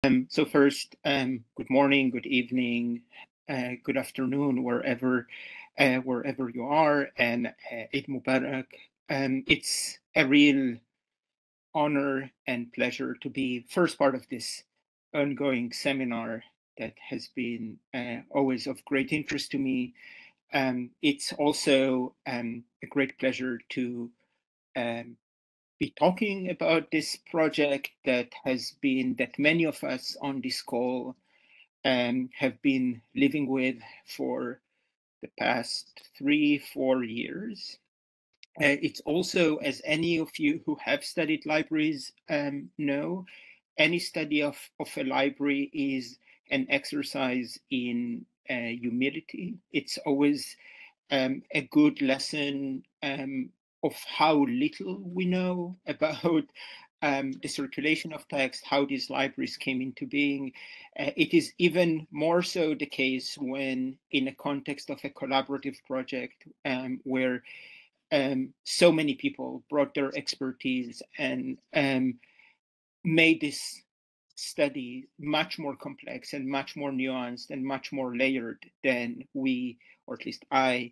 So first, good morning, good evening, good afternoon, wherever you are, and Eid Mubarak. It's a real honor and pleasure to be first part of this ongoing seminar that has been always of great interest to me. It's also a great pleasure to be talking about this project that many of us on this call have been living with for the past 3-4 years. It's also, as any of you who have studied libraries know, any study of a library is an exercise in humility. It's always a good lesson of how little we know about the circulation of text, how these libraries came into being. It is even more so the case when in a context of a collaborative project where so many people brought their expertise and made this study much more complex and much more nuanced and much more layered than we, or at least I,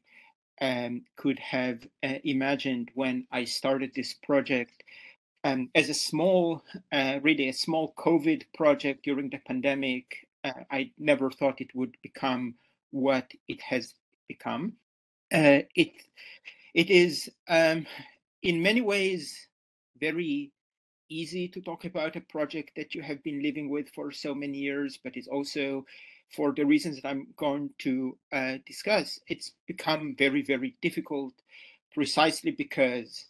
could have imagined when I started this project as a small, really a small COVID project during the pandemic. I never thought it would become what it has become. It is in many ways very easy to talk about a project that you have been living with for so many years, but it's also, for the reasons that I'm going to discuss, it's become very, very difficult precisely because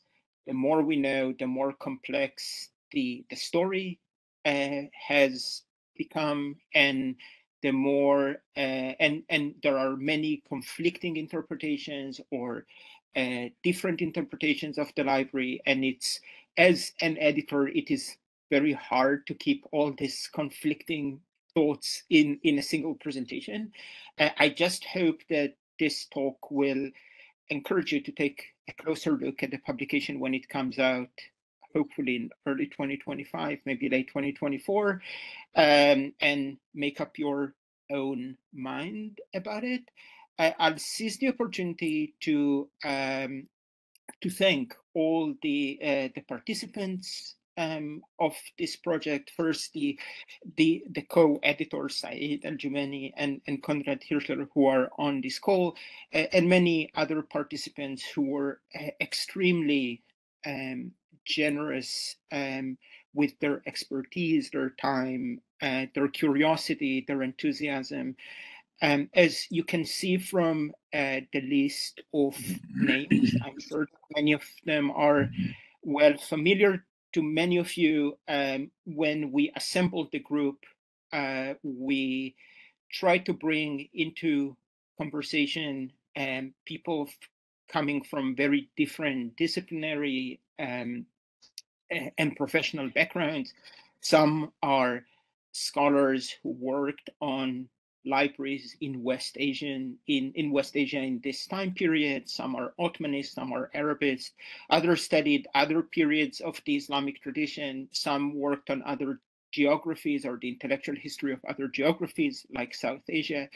the more we know, the more complex the story has become, and the more and there are many conflicting interpretations or different interpretations of the library, and it's, as an editor, it is very hard to keep all these conflicting thoughts in a single presentation. I just hope that this talk will encourage you to take a closer look at the publication when it comes out, hopefully in early 2025, maybe late 2024, and make up your own mind about it. I'll seize the opportunity to thank all the participants of this project. First, the co-editors, Saeed Al-Jumani and Konrad Hirschler, who are on this call, and many other participants who were extremely generous with their expertise, their time, their curiosity, their enthusiasm. As you can see from the list of names, I'm sure many of them are well familiar to many of you. When we assembled the group, we tried to bring into conversation people coming from very different disciplinary and professional backgrounds. Some are scholars who worked on libraries in West Asia in this time period. Some are Ottomanists, some are Arabists. Others studied other periods of the Islamic tradition. Some worked on other geographies or the intellectual history of other geographies like South Asia.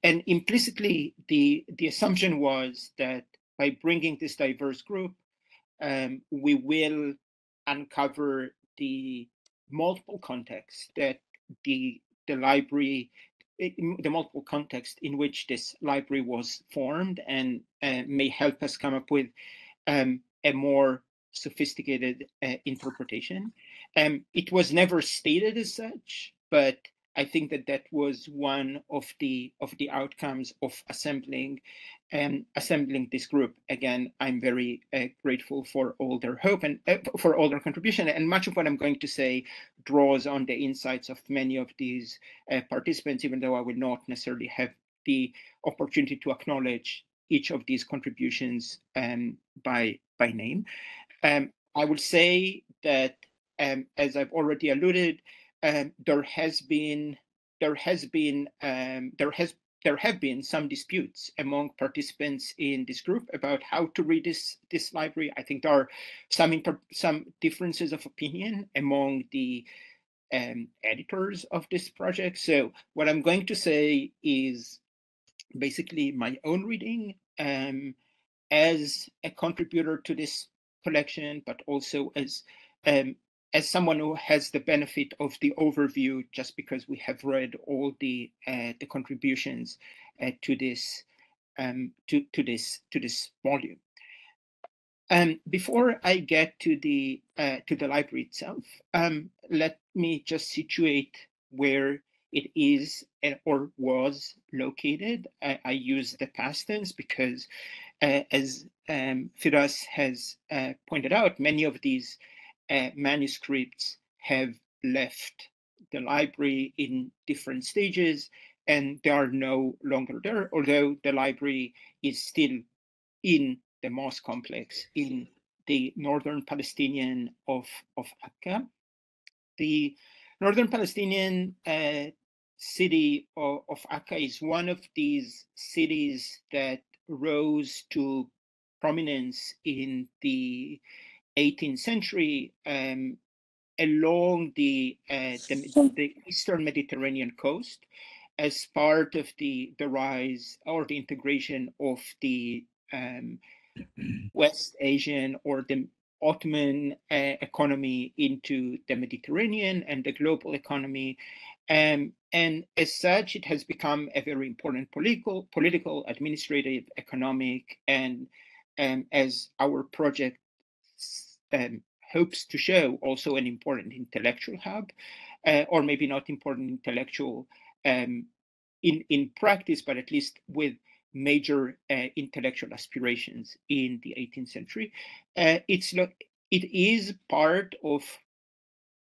And implicitly, the assumption was that by bringing this diverse group, we will uncover the multiple contexts that the library, the multiple context in which this library was formed, and may help us come up with a more sophisticated interpretation. It was never stated as such, but I think that was one of the outcomes of assembling this group. Again, I'm very grateful for all their hope and for all their contribution. And much of what I'm going to say draws on the insights of many of these participants, even though I will not necessarily have the opportunity to acknowledge each of these contributions by name. I will say that, as I've already alluded, there have been some disputes among participants in this group about how to read this library. I think there are some differences of opinion among the editors of this project. So what I'm going to say is basically my own reading as a contributor to this collection, but also as someone who has the benefit of the overview, just because we have read all the contributions to this volume. Before I get to the library itself, let me just situate where it is or was located. I use the past tense because, as Firas has pointed out, many of these manuscripts have left the library in different stages, and they are no longer there, although the library is still in the mosque complex in the northern Palestinian of Akka. The northern Palestinian city of Akka is one of these cities that rose to prominence in the 18th century along the Eastern Mediterranean coast as part of the rise or the integration of the West Asian or the Ottoman economy into the Mediterranean and the global economy. And as such, it has become a very important political, administrative, economic, and as our project hopes to show, also an important intellectual hub, or maybe not important intellectual in practice, but at least with major intellectual aspirations in the 18th century. It is part of,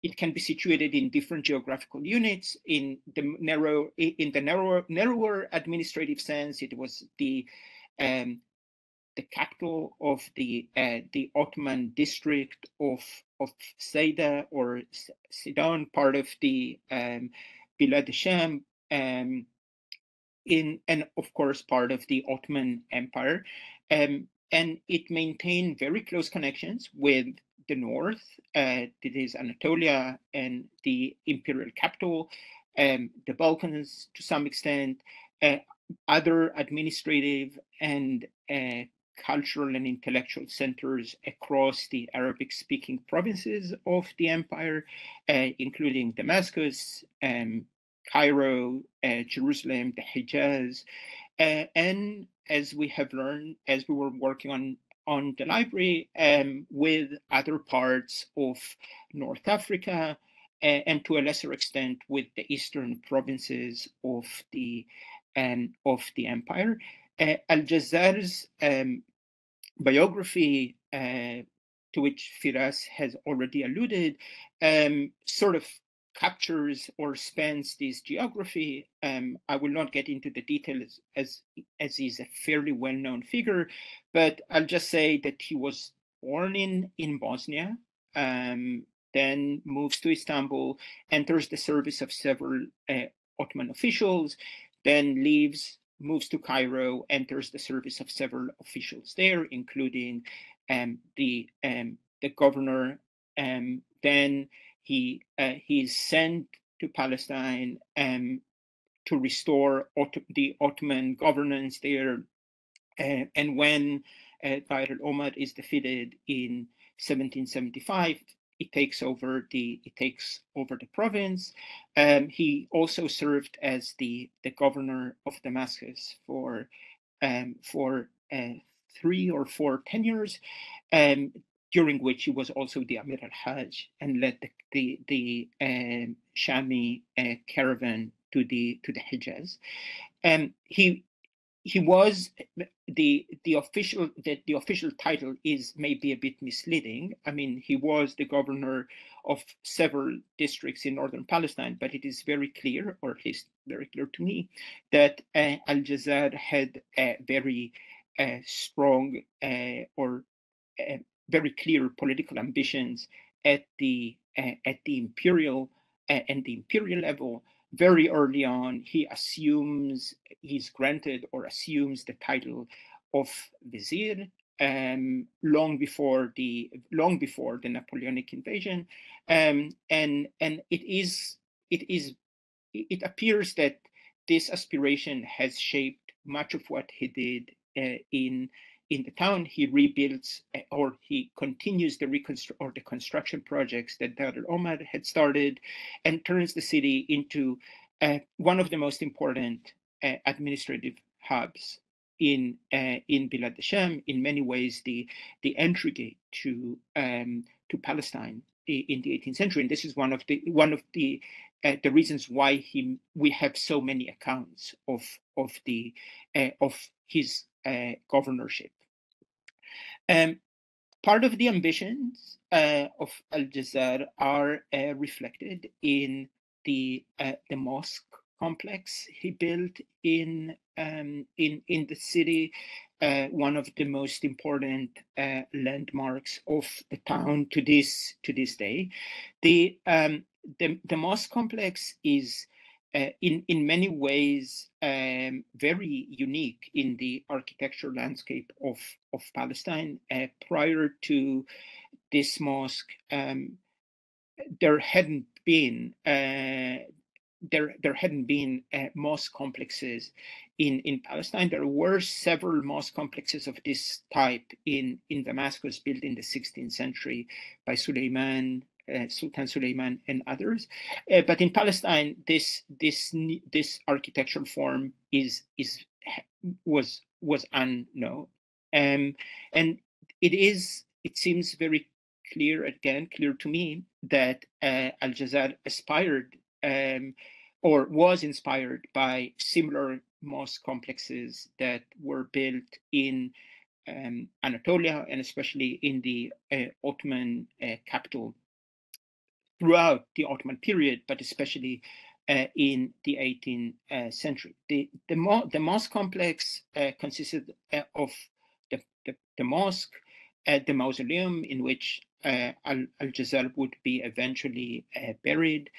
it can be situated in different geographical units. In the narrower administrative sense, it was the capital of the Ottoman district of Saida or Sidon, part of the Bilad Sham, and of course part of the Ottoman Empire, and it maintained very close connections with the north. It is Anatolia and the imperial capital, the Balkans to some extent, other administrative and cultural and intellectual centers across the Arabic-speaking provinces of the empire, including Damascus, Cairo, Jerusalem, the Hijaz, and as we have learned, as we were working on the library, with other parts of North Africa, and to a lesser extent with the eastern provinces of the empire. Al-Jazzar's biography, to which Firas has already alluded, sort of captures or spans this geography. I will not get into the details as he's a fairly well-known figure, but I'll just say that he was born in Bosnia, then moves to Istanbul, enters the service of several Ottoman officials, then leaves, moves to Cairo, enters the service of several officials there, including the governor. Then he is sent to Palestine to restore the Ottoman governance there. And when Tahir al-Omad is defeated in 1775, he takes over the province. He also served as the governor of Damascus for 3 or 4 tenures, during which he was also the Amir al-Hajj and led the Shami caravan to the Hijaz. He was the official title is maybe a bit misleading. I mean, he was the governor of several districts in northern Palestine, but it is very clear, or at least very clear to me, that Al-Jazzar had very strong or very clear political ambitions at the imperial and the imperial level. Very early on, he's granted or assumes the title of vizier, long before the Napoleonic invasion, and it appears that this aspiration has shaped much of what he did in the town. He rebuilds or he continues the construction projects that Dar al-Omar had started, and turns the city into one of the most important administrative hubs in Bilad Hashem. In many ways, the entry gate to Palestine in the 18th century, and this is one of the reasons why we have so many accounts of his governorship. Part of the ambitions of al-Jazzar are reflected in the mosque complex he built in the city, one of the most important landmarks of the town to this day. The mosque complex is in many ways very unique in the architectural landscape of Palestine. Prior to this mosque, there hadn't been mosque complexes in Palestine. There were several mosque complexes of this type in Damascus, built in the 16th century by Sultan Suleiman and others, but in Palestine, this architectural form was unknown, and it seems very clear to me that al-Jazzar aspired or was inspired by similar mosque complexes that were built in Anatolia, and especially in the Ottoman capital throughout the Ottoman period, but especially in the 18th century. The mosque complex consisted of the mosque, the mausoleum in which al-Jazzar would be eventually buried,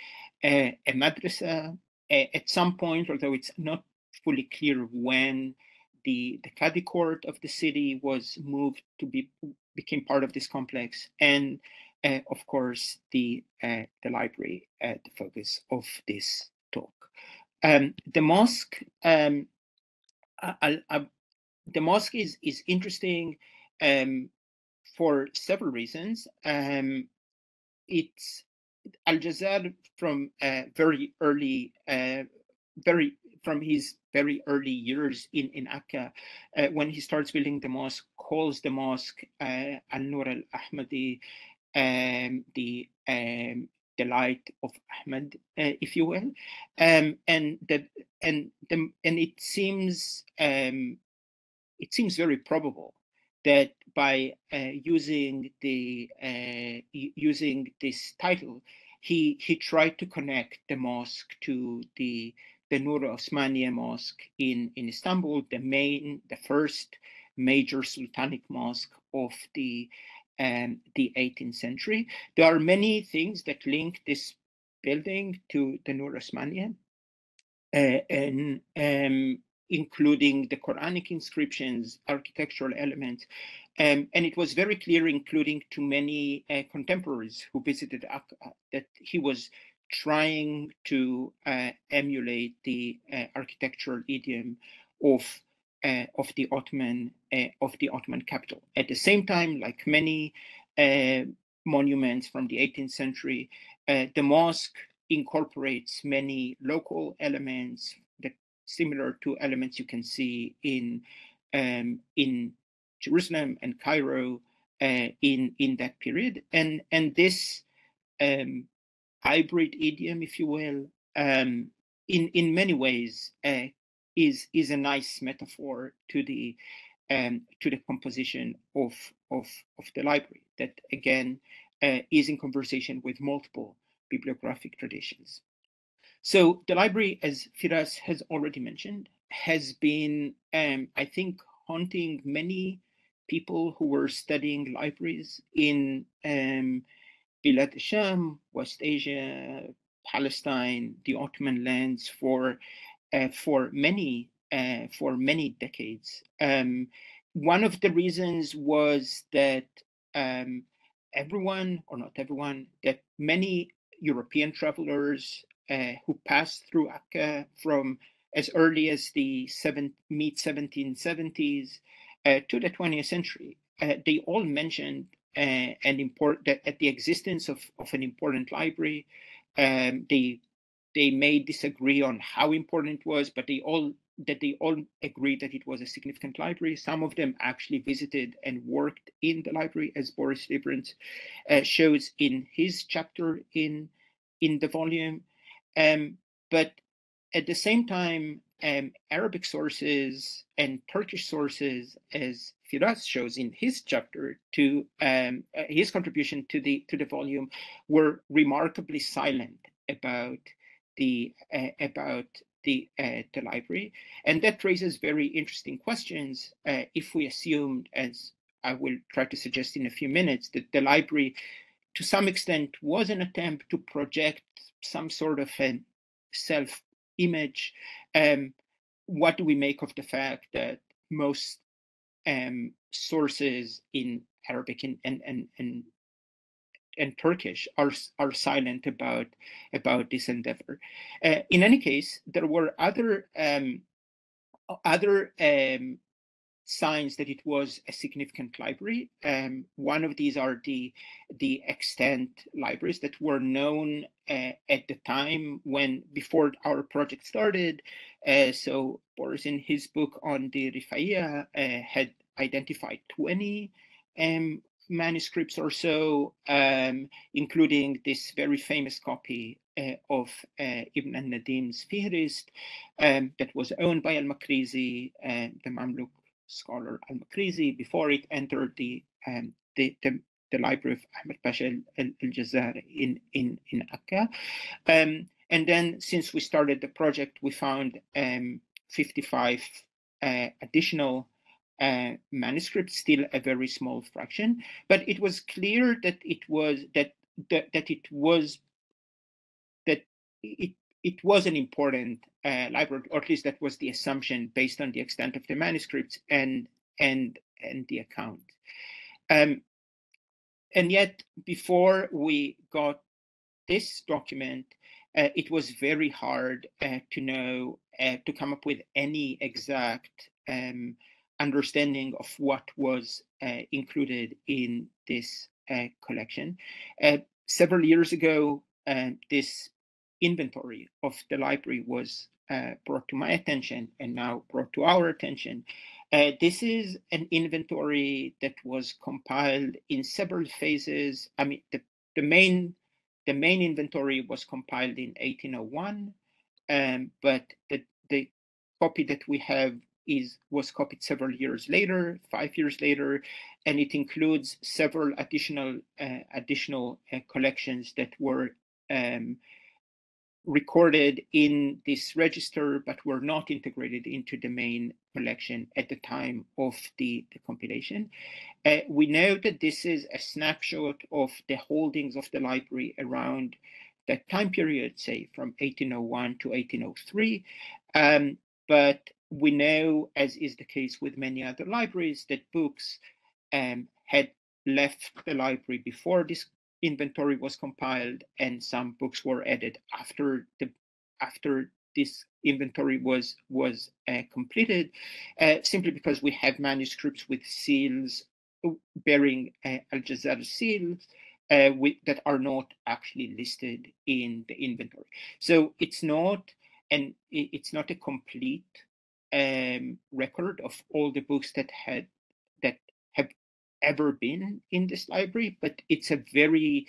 a madrasa. At some point, although it's not fully clear when, the Qadi court of the city was moved to became part of this complex, and of course the library, the focus of this talk. The mosque, the mosque is interesting for several reasons. It's al-Jazzar from his very early years in Akka, when he starts building the mosque, calls the mosque al-Nur al-Ahmadi, the light of Ahmad, if you will, and it seems very probable that by using this title, he tried to connect the mosque to the Nur Osmania Mosque in Istanbul, the first major sultanic mosque of the 18th century. There are many things that link this building to the Nur Osmania, and including the Quranic inscriptions, architectural elements. And it was very clear, including to many contemporaries who visited Akka, that he was trying to emulate the architectural idiom of the Ottoman capital. At the same time, like many monuments from the 18th century, the mosque incorporates many local elements that similar to elements you can see in Jerusalem and Cairo in that period, and this hybrid idiom, if you will, in many ways is a nice metaphor to the composition of the library that again is in conversation with multiple bibliographic traditions. So the library, as Firas has already mentioned, has been, I think, haunting many people who were studying libraries in Bilad Sham, West Asia, Palestine, the Ottoman lands for many decades. one of the reasons was that everyone, or not everyone, that many European travelers who passed through Akka from as early as the mid-1770s to the 20th century, they all mentioned the existence of an important library. They may disagree on how important it was, but they all agreed that it was a significant library. Some of them actually visited and worked in the library, as Boris Librant shows in his chapter in the volume. But at the same time, Arabic sources and Turkish sources, as Firas shows in his chapter to his contribution to the volume, were remarkably silent about the library, and that raises very interesting questions. If we assumed, as I will try to suggest in a few minutes, that the library, to some extent, was an attempt to project some sort of a self-image, what do we make of the fact that most sources in Arabic and Turkish are silent about this endeavor? In any case, there were other signs that it was a significant library. One of these are the extant libraries that were known at the time before our project started. So Boris, in his book on the Rifaiya, had identified 20 manuscripts or so, including this very famous copy of Ibn al-Nadim's Fihrist that was owned by al-Makrizi, the Mamluk scholar al-Makrizi, before it entered the library of Ahmad Pasha al-Jazzar in Akka. And then, since we started the project, we found 55 additional manuscripts, still a very small fraction, but it was clear that it was an important library, or at least that was the assumption based on the extent of the manuscripts and the account. And yet, before we got this document, it was very hard to come up with any exact understanding of what was included in this collection. Several years ago, this inventory of the library was brought to my attention and now brought to our attention. This is an inventory that was compiled in several phases. I mean, the main inventory was compiled in 1801, but the copy that we have was copied several years later, 5 years later, and it includes several additional collections that were recorded in this register, but were not integrated into the main collection at the time of the compilation. We know that this is a snapshot of the holdings of the library around that time period, say from 1801 to 1803. But we know, as is the case with many other libraries, that books had left the library before this inventory was compiled, and some books were added after this inventory was completed, simply because we have manuscripts with seals bearing al-Jazzar seals that are not actually listed in the inventory. So it's not a complete record of all the books that have ever been in this library, but it's a very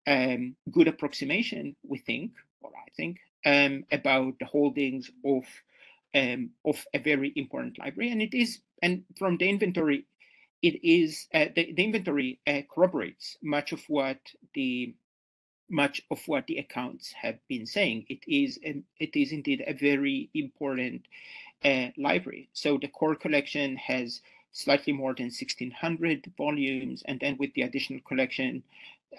good approximation, we think, or I think, about the holdings of a very important library. And it is, and from the inventory, it is the inventory corroborates much of what the accounts have been saying. It is indeed a very important library. So the core collection has slightly more than 1,600 volumes, and then with the additional collections,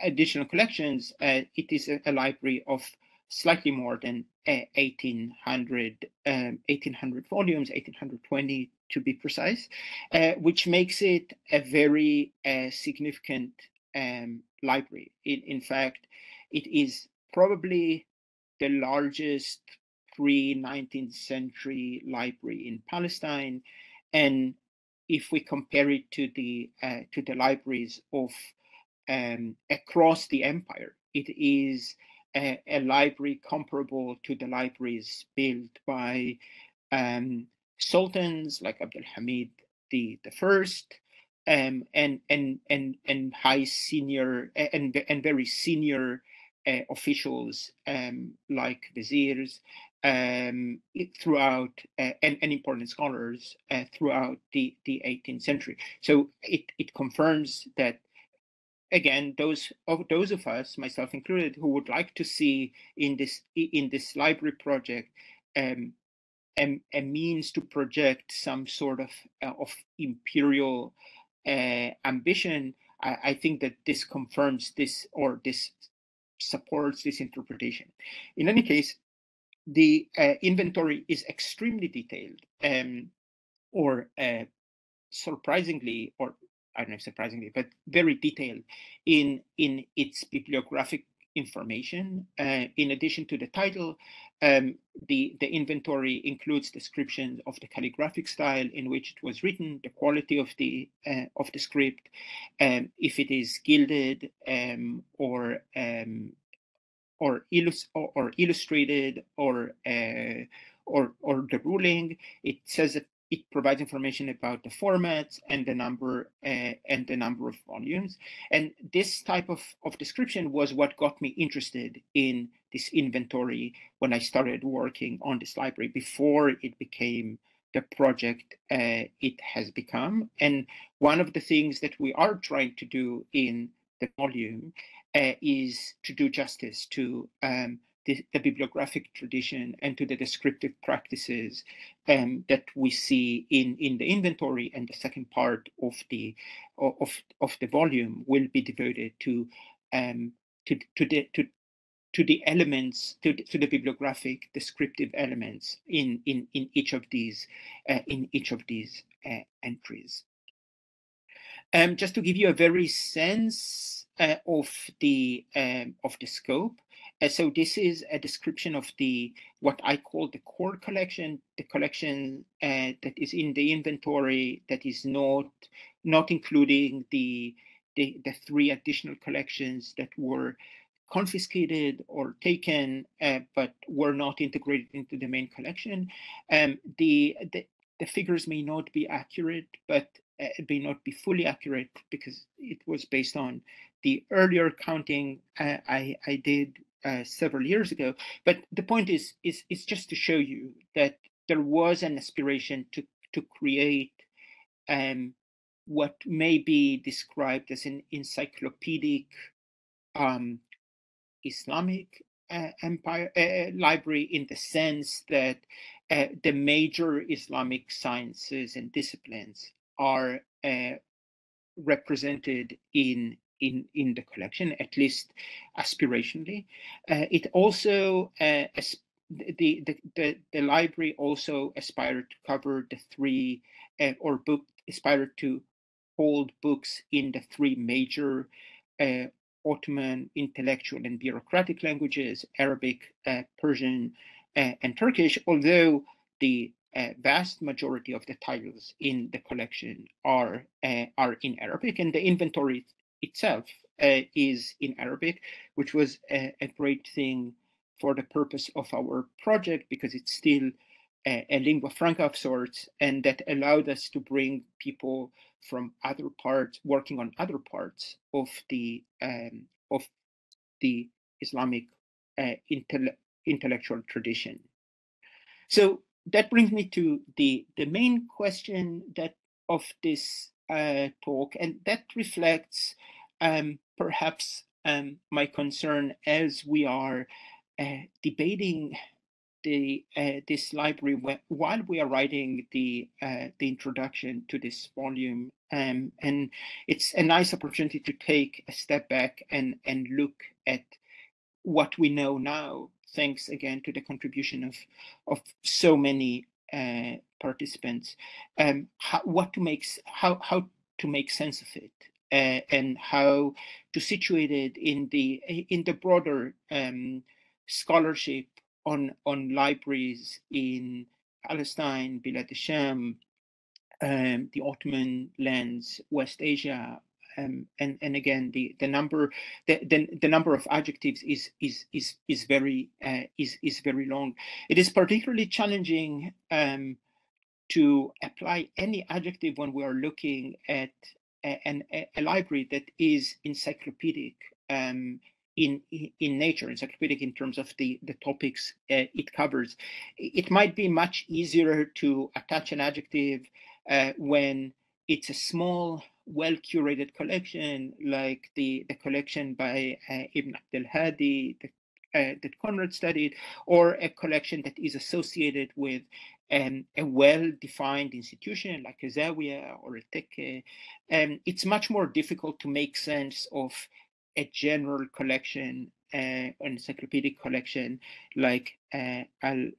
it is a library of slightly more than 1,800 volumes, 1,820 to be precise, which makes it a very significant library. In fact, it is probably the largest pre-19th century library in Palestine, and if we compare it to the libraries of across the empire, it is a library comparable to the libraries built by sultans like Abdul Hamid the First, and high senior and very senior officials like viziers throughout and important scholars throughout the 18th century. So it confirms that, again, those of us, myself included, who would like to see in this library project a means to project some sort of imperial ambition, I think that this confirms this, or this supports this interpretation. In any case, the inventory is extremely detailed, or surprisingly, or I don't know if surprisingly, but very detailed in its bibliographic information. In addition to the title, the inventory includes descriptions of the calligraphic style in which it was written, the quality of the script, if it is gilded or illustrated, or the ruling. It says that it provides information about the formats and the number of volumes. And this type of description was what got me interested in this inventory when I started working on this library, before it became the project it has become. And one of the things that we are trying to do in the volume is to do justice to the bibliographic tradition and to the descriptive practices that we see in the inventory. And the second part of the volume will be devoted to the elements, to the bibliographic descriptive elements in each of these entries. Just to give you a very sense of the scope. So this is a description of what I call the core collection, the collection that is in the inventory, that is not including the three additional collections that were confiscated or taken, but were not integrated into the main collection. The figures may not be accurate, but may not be fully accurate, because it was based on the earlier counting I did several years ago. But the point is just to show you that there was an aspiration to create what may be described as an encyclopedic Islamic empire library, in the sense that the major Islamic sciences and disciplines are represented in the collection, at least aspirationally. It also the library also aspired to cover the three aspired to hold books in the three major Ottoman intellectual and bureaucratic languages: Arabic, Persian, and Turkish, although the vast majority of the titles in the collection are in Arabic, and the inventory itself is in Arabic, which was a great thing for the purpose of our project, because it's still a lingua franca of sorts, and that allowed us to bring people from other parts, working on other parts of the Islamic intellectual tradition. So that brings me to the main question of this talk, and that reflects perhaps my concern as we are debating this library while we are writing the introduction to this volume, and it's a nice opportunity to take a step back and look at what we know now. thanks again to the contribution of so many participants, how to make sense of it, and how to situate it in the broader scholarship on libraries in Palestine, Bilad al-Sham, the Ottoman lands, West Asia, and again the number of adjectives is very long. It is particularly challenging to apply any adjective when we are looking at a library that is encyclopedic in nature, encyclopedic in terms of the topics it covers. It might be much easier to attach an adjective when it's a small, well-curated collection, like the collection by Ibn Abd al-Hadi that Conrad studied, or a collection that is associated with a well-defined institution like a zawiya or a tekke. It's much more difficult to make sense of a general collection, an encyclopedic collection like al-Jazzar's.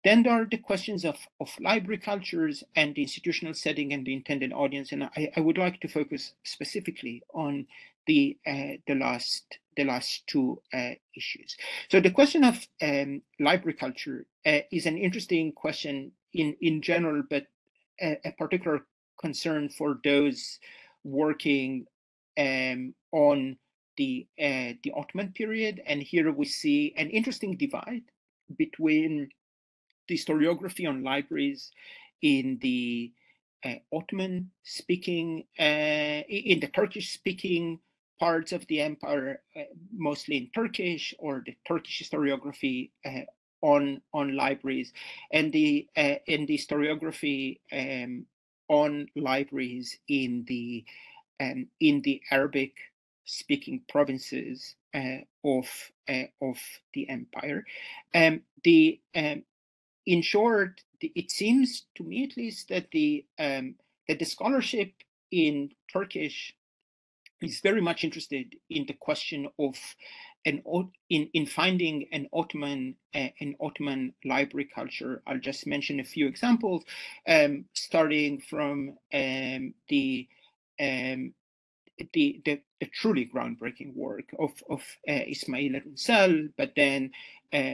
Then there are the questions of library cultures and the institutional setting and the intended audience, and I would like to focus specifically on the last two issues. So the question of library culture is an interesting question in general, but a particular concern for those working on the Ottoman period. And here we see an interesting divide between the historiography on libraries in the Ottoman speaking, in the Turkish speaking parts of the empire, mostly in Turkish, or the Turkish historiography on libraries, and the historiography on libraries in the Arabic speaking provinces of the empire. In short, it seems to me, at least, that the scholarship in Turkish is very much interested in the question of in finding an Ottoman library culture. I'll just mention a few examples, starting from the truly groundbreaking work of Ismail al-Runsal, but then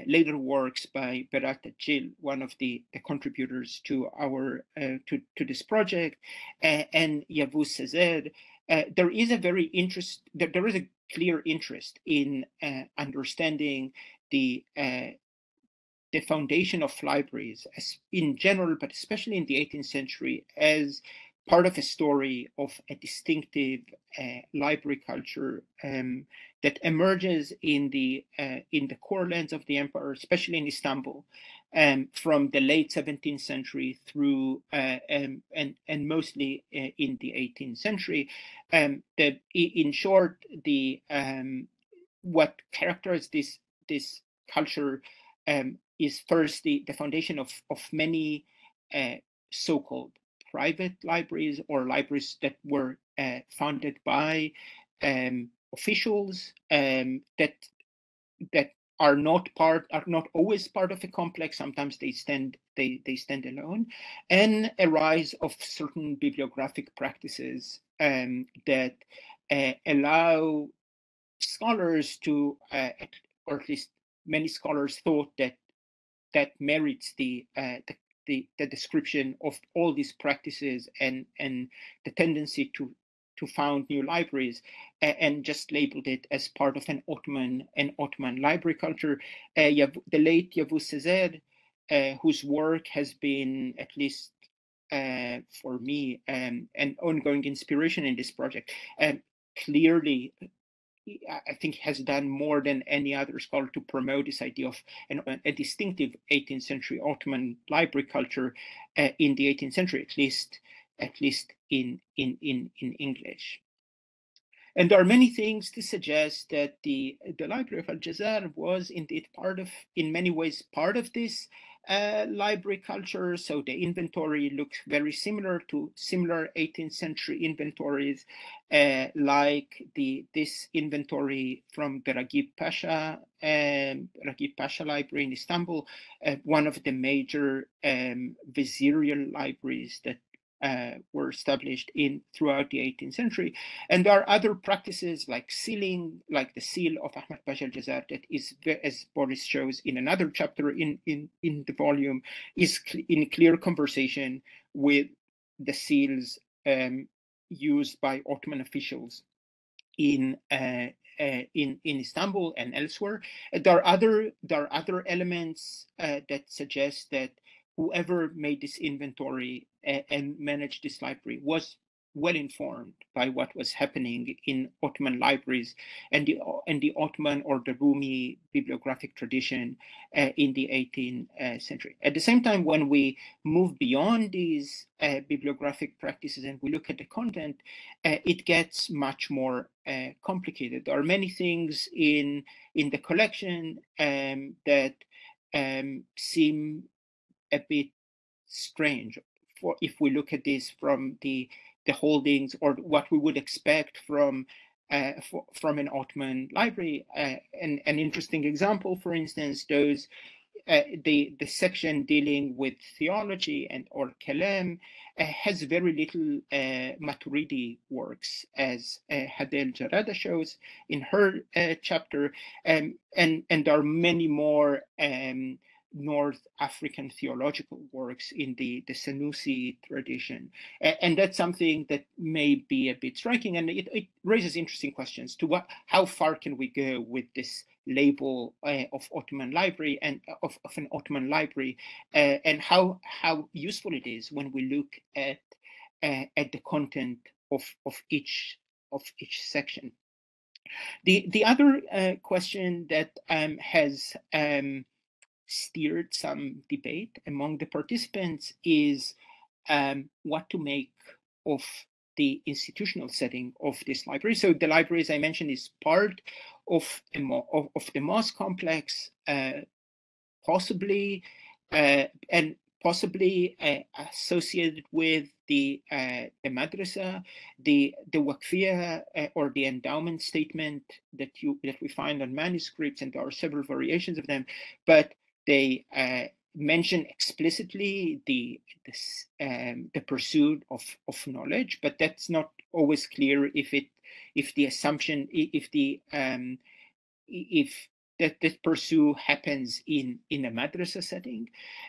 later works by Berat al-Jil, one of the contributors to our to this project, and Yavuz Sezer. There is a clear interest in understanding the foundation of libraries as in general, but especially in the 18th century, as part of a story of a distinctive library culture that emerges in the core lands of the empire, especially in Istanbul, from the late 17th century through and mostly in the 18th century. In short, what characterizes this culture is first the foundation of many so-called private libraries, or libraries that were founded by officials that are not always part of a complex. Sometimes they stand alone, and a rise of certain bibliographic practices that allow scholars to, or at least many scholars thought that merits the description of all these practices and the tendency to found new libraries, and just labeled it as part of an Ottoman library culture. The late Yavuz Sezer, whose work has been, at least for me, an ongoing inspiration in this project, clearly, I think, has done more than any other scholar to promote this idea of a distinctive 18th century Ottoman library culture in the 18th century, at least in English. And there are many things to suggest that the Library of Al-Jazzar was indeed in many ways part of this library culture. So the inventory looks very similar to similar 18th century inventories, like this inventory from the Ragib Pasha Library in Istanbul, one of the major vizierial libraries that were established throughout the 18th century. And there are other practices like sealing, like the seal of Ahmad Pasha al-Jazzar, that is, as Boris shows in another chapter in the volume, is in clear conversation with the seals used by Ottoman officials in Istanbul and elsewhere. There are other elements that suggest that whoever made this inventory and managed this library was well informed by what was happening in Ottoman libraries and the Ottoman or the Rumi bibliographic tradition in the 18th century. At the same time, when we move beyond these bibliographic practices and we look at the content, it gets much more complicated. There are many things in the collection that seem a bit strange if we look at this from the holdings or what we would expect from an Ottoman library. An interesting example, for instance, the section dealing with theology or kalam has very little Maturidi works, as Hadel Jarada shows in her chapter, and there are many more North African theological works in the Sanusi tradition. And that's something that may be a bit striking, and it raises interesting questions to how far can we go with this label of Ottoman library and of an Ottoman library, and how useful it is when we look at the content of each section. The other question that has steered some debate among the participants is what to make of the institutional setting of this library. So the library, as I mentioned, is part of the mosque complex, possibly associated with the madrasa, the waqfiyah or the endowment statement that we find on manuscripts, and there are several variations of them, but they mention explicitly the pursuit of knowledge, but that's not always clear if the assumption if that pursuit happens in a madrasa setting.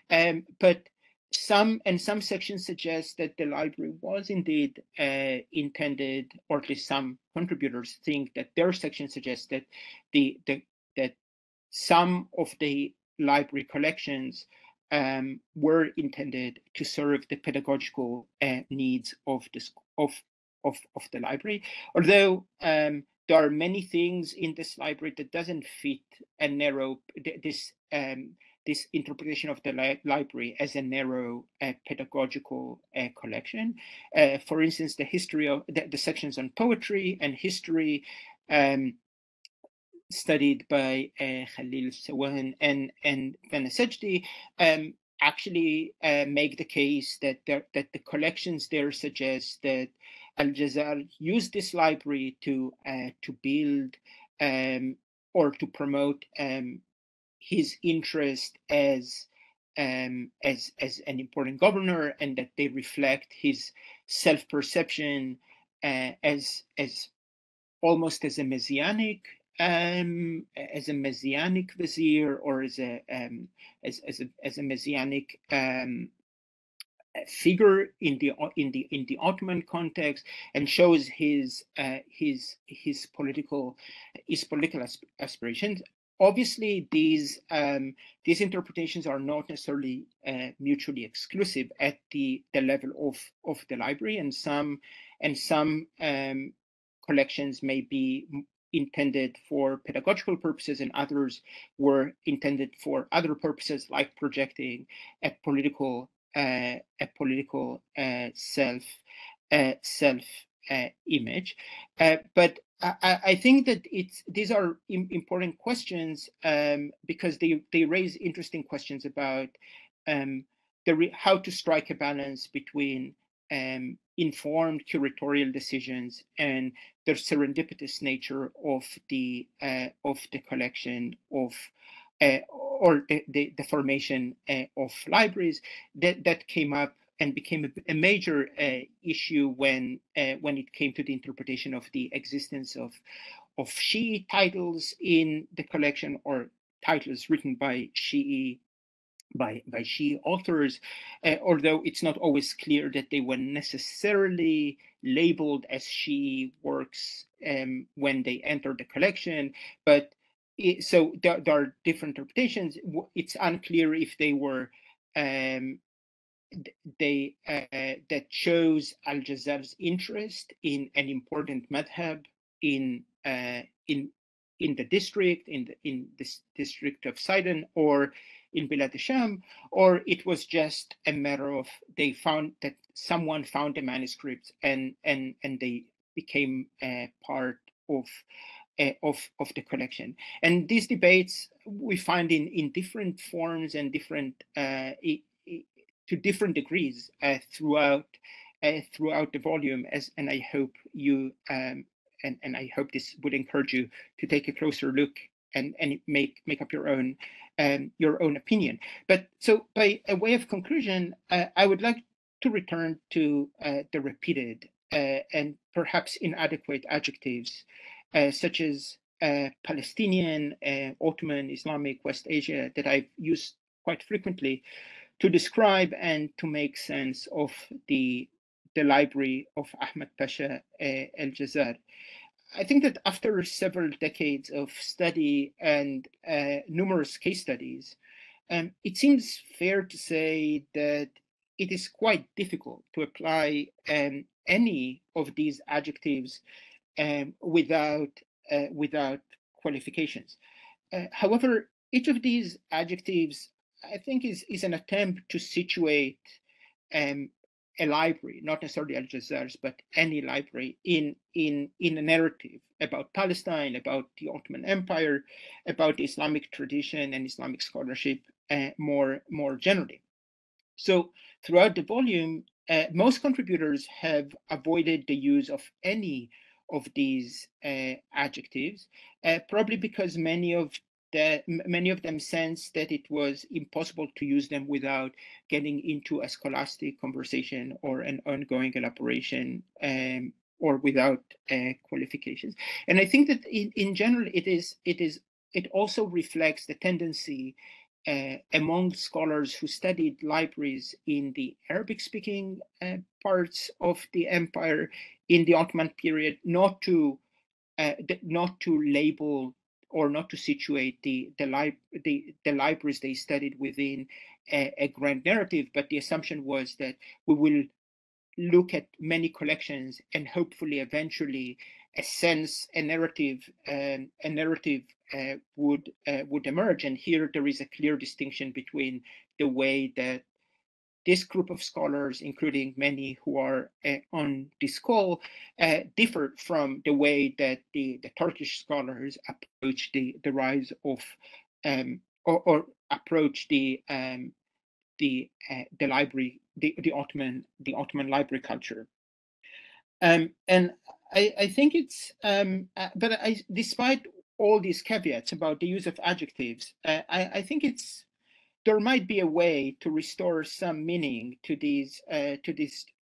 But some sections suggest that the library was indeed intended, or at least some contributors think that their section suggests that that some of the library collections were intended to serve the pedagogical needs of the library, although there are many things in this library that doesn't fit a narrow this interpretation of the library as a narrow pedagogical collection. For instance, the history of the sections on poetry and history studied by Khalil Sawan and Vanna Sajdi actually make the case that the collections there suggest that al-Jazzar used this library to build or to promote his interest as an important governor, and that they reflect his self-perception as almost as a messianic vizier, or as a messianic figure in the Ottoman context, and shows his political aspirations. Obviously, these interpretations are not necessarily mutually exclusive at the level of the library, and some collections may be intended for pedagogical purposes, and others were intended for other purposes, like projecting a political self image. But I think that these are important questions because they raise interesting questions about how to strike a balance between informed curatorial decisions and the serendipitous nature of the collection of or the formation of libraries that came up and became a major issue when it came to the interpretation of the existence of Shi'i titles in the collection, or titles written by Shi'i authors, although it's not always clear that they were necessarily labeled as Shi'i works when they entered the collection. But so there are different interpretations. It's unclear if they were that shows al-Jazzar's interest in an important madhab in the district, in this district of Sidon, or in Bilad Sham, or it was just a matter of they found that someone found the manuscripts and they became part of the collection. And these debates we find in different forms and different to different degrees throughout the volume, and I hope you and I hope this would encourage you to take a closer look and make up your own opinion. But so by a way of conclusion, I would like to return to the repeated and perhaps inadequate adjectives such as Palestinian, Ottoman, Islamic, West Asia that I've used quite frequently to describe and to make sense of the library of Ahmad Pasha al-Jazzar. I think that after several decades of study and numerous case studies, it seems fair to say that it is quite difficult to apply any of these adjectives without qualifications. However, each of these adjectives, I think, is an attempt to situate a library, not necessarily al-Jazzar's, but any library in a narrative about Palestine, about the Ottoman Empire, about the Islamic tradition and Islamic scholarship more generally. So throughout the volume, most contributors have avoided the use of any of these adjectives, probably because many of them sense that it was impossible to use them without getting into a scholastic conversation or an ongoing elaboration, or without qualifications. And I think that in general, it also reflects the tendency among scholars who studied libraries in the Arabic-speaking parts of the empire in the Ottoman period, not to label or not to situate the libraries they studied within a grand narrative, but the assumption was that we will look at many collections and hopefully eventually a narrative would emerge. And here there is a clear distinction between the way that this group of scholars, including many who are on this call, differ from the way that the Turkish scholars approach the rise of or approach the library, the Ottoman library culture. And I think it's but despite all these caveats about the use of adjectives, I think there might be a way to restore some meaning to these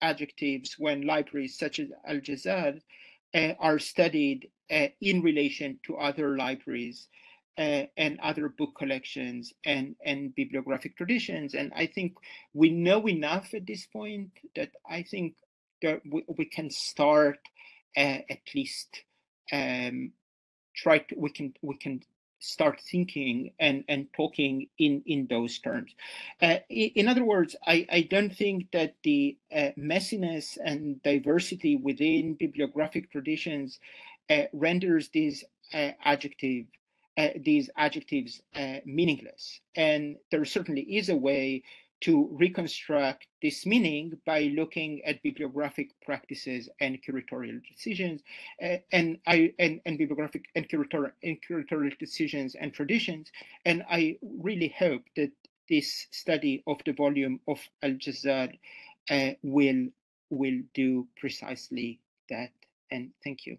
adjectives when libraries such as al-Jazzar are studied in relation to other libraries and other book collections and bibliographic traditions. And I think we know enough at this point that I think that we can start at least we can start thinking and talking in those terms. In other words, I don't think that the messiness and diversity within bibliographic traditions renders these adjectives meaningless. And there certainly is a way to reconstruct this meaning by looking at bibliographic practices and curatorial decisions, and bibliographic and curatorial decisions and traditions. And I really hope that this study of the volume of al-Jazzar will do precisely that. And thank you.